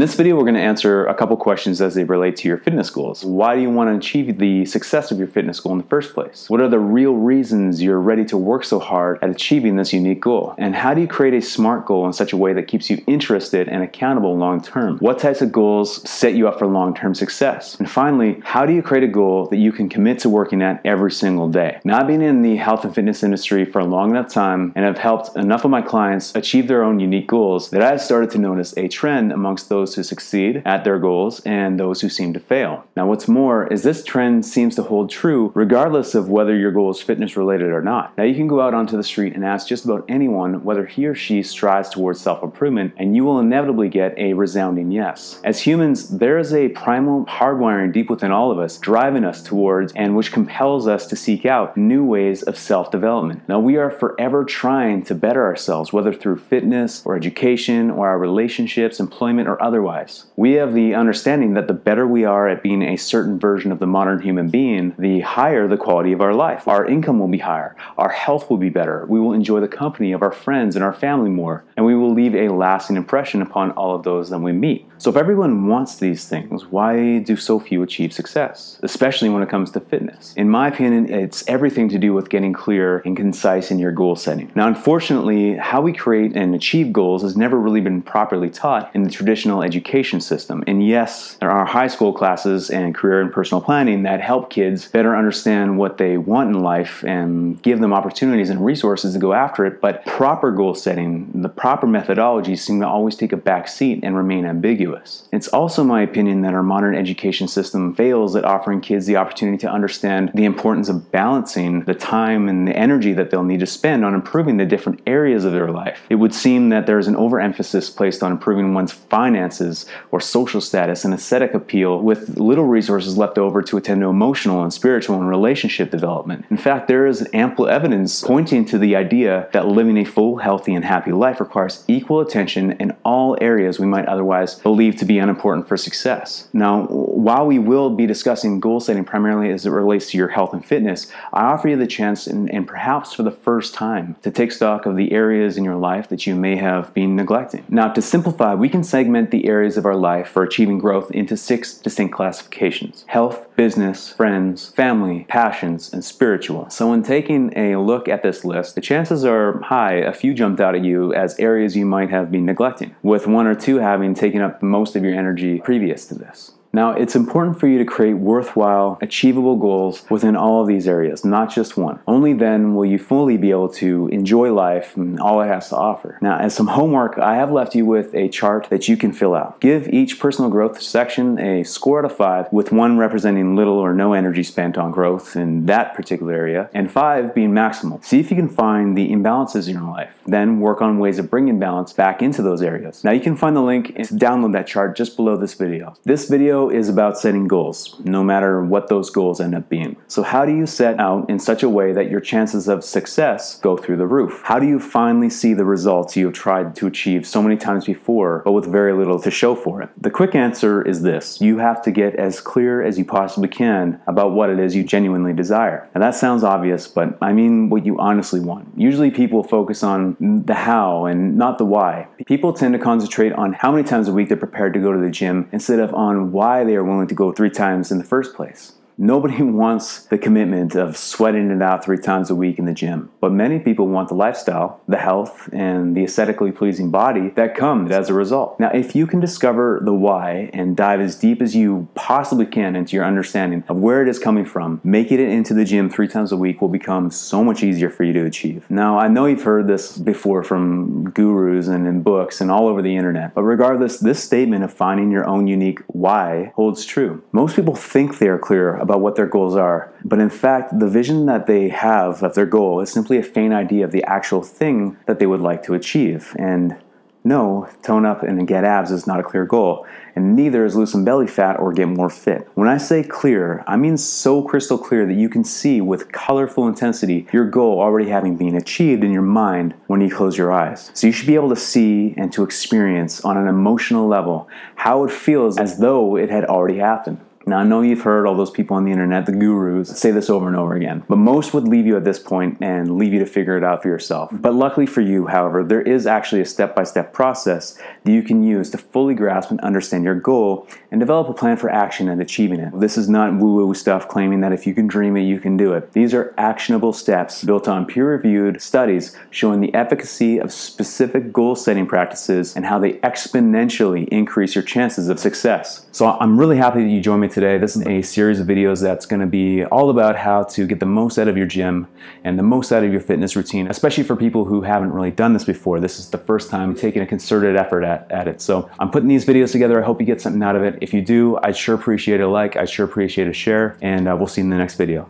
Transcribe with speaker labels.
Speaker 1: In this video, we're going to answer a couple questions as they relate to your fitness goals. Why do you want to achieve the success of your fitness goal in the first place? What are the real reasons you're ready to work so hard at achieving this unique goal? And how do you create a SMART goal in such a way that keeps you interested and accountable long term? What types of goals set you up for long-term success? And finally, how do you create a goal that you can commit to working at every single day? Now, I've been in the health and fitness industry for a long enough time and have helped enough of my clients achieve their own unique goals that I've started to notice a trend amongst those who succeed at their goals and those who seem to fail. Now, what's more is this trend seems to hold true regardless of whether your goal is fitness related or not. Now, you can go out onto the street and ask just about anyone whether he or she strives towards self-improvement, and you will inevitably get a resounding yes. As humans, there is a primal hardwiring deep within all of us, driving us towards and which compels us to seek out new ways of self-development. Now, we are forever trying to better ourselves, whether through fitness or education or our relationships, employment, or otherwise. We have the understanding that the better we are at being a certain version of the modern human being, the higher the quality of our life. Our income will be higher, our health will be better, we will enjoy the company of our friends and our family more, and we will leave a lasting impression upon all of those that we meet. So if everyone wants these things, why do so few achieve success, especially when it comes to fitness? In my opinion, it's everything to do with getting clear and concise in your goal setting. Now, unfortunately, how we create and achieve goals has never really been properly taught in the traditional education system. And yes, there are high school classes and career and personal planning that help kids better understand what they want in life and give them opportunities and resources to go after it, but proper goal setting, the proper methodologies seem to always take a back seat and remain ambiguous. It's also my opinion that our modern education system fails at offering kids the opportunity to understand the importance of balancing the time and the energy that they'll need to spend on improving the different areas of their life. It would seem that there's an overemphasis placed on improving one's finances or social status and aesthetic appeal, with little resources left over to attend to emotional and spiritual and relationship development. In fact, there is ample evidence pointing to the idea that living a full, healthy, and happy life requires equal attention in all areas we might otherwise believe to be unimportant for success. Now, while we will be discussing goal setting primarily as it relates to your health and fitness, I offer you the chance, and perhaps for the first time, to take stock of the areas in your life that you may have been neglecting. Now, to simplify, we can segment the areas of our life for achieving growth into 6 distinct classifications: health, business, friends, family, passions, and spiritual. So when taking a look at this list, the chances are high a few jumped out at you as areas you might have been neglecting, with 1 or 2 having taken up most of your energy previous to this. Now, it's important for you to create worthwhile, achievable goals within all of these areas, not just one. Only then will you fully be able to enjoy life and all it has to offer. Now, as some homework, I have left you with a chart that you can fill out. Give each personal growth section a score out of 5, with 1 representing little or no energy spent on growth in that particular area, and 5 being maximal. See if you can find the imbalances in your life. Then work on ways of bringing balance back into those areas. Now, you can find the link to download that chart just below this video. This video is about setting goals, no matter what those goals end up being. So how do you set out in such a way that your chances of success go through the roof? How do you finally see the results you have tried to achieve so many times before, but with very little to show for it? The quick answer is this: you have to get as clear as you possibly can about what it is you genuinely desire. And that sounds obvious, but I mean what you honestly want. Usually people focus on the how and not the why. People tend to concentrate on how many times a week they're prepared to go to the gym instead of on why they are willing to go 3 times in the first place. Nobody wants the commitment of sweating it out 3 times a week in the gym, but many people want the lifestyle, the health, and the aesthetically pleasing body that comes as a result. Now, if you can discover the why and dive as deep as you possibly can into your understanding of where it is coming from, making it into the gym 3 times a week will become so much easier for you to achieve. Now, I know you've heard this before from gurus and in books and all over the internet, but regardless, this statement of finding your own unique why holds true. Most people think they are clear about what their goals are, but in fact, the vision that they have of their goal is simply a faint idea of the actual thing that they would like to achieve. And no, tone up and get abs is not a clear goal, and neither is lose some belly fat or get more fit. When I say clear, I mean so crystal clear that you can see with colorful intensity your goal already having been achieved in your mind when you close your eyes. So you should be able to see and to experience on an emotional level how it feels as though it had already happened. Now, I know you've heard all those people on the internet, the gurus, say this over and over again, but most would leave you at this point and leave you to figure it out for yourself. But luckily for you, however, there is actually a step-by-step process that you can use to fully grasp and understand your goal and develop a plan for action and achieving it. This is not woo-woo stuff claiming that if you can dream it, you can do it. These are actionable steps built on peer-reviewed studies showing the efficacy of specific goal-setting practices and how they exponentially increase your chances of success. So I'm really happy that you joined me today. This is a series of videos that's going to be all about how to get the most out of your gym and the most out of your fitness routine, especially for people who haven't really done this before. This is the first time taking a concerted effort at it. So I'm putting these videos together. I hope you get something out of it. If you do, I'd sure appreciate a like. I'd sure appreciate a share, and we'll see you in the next video.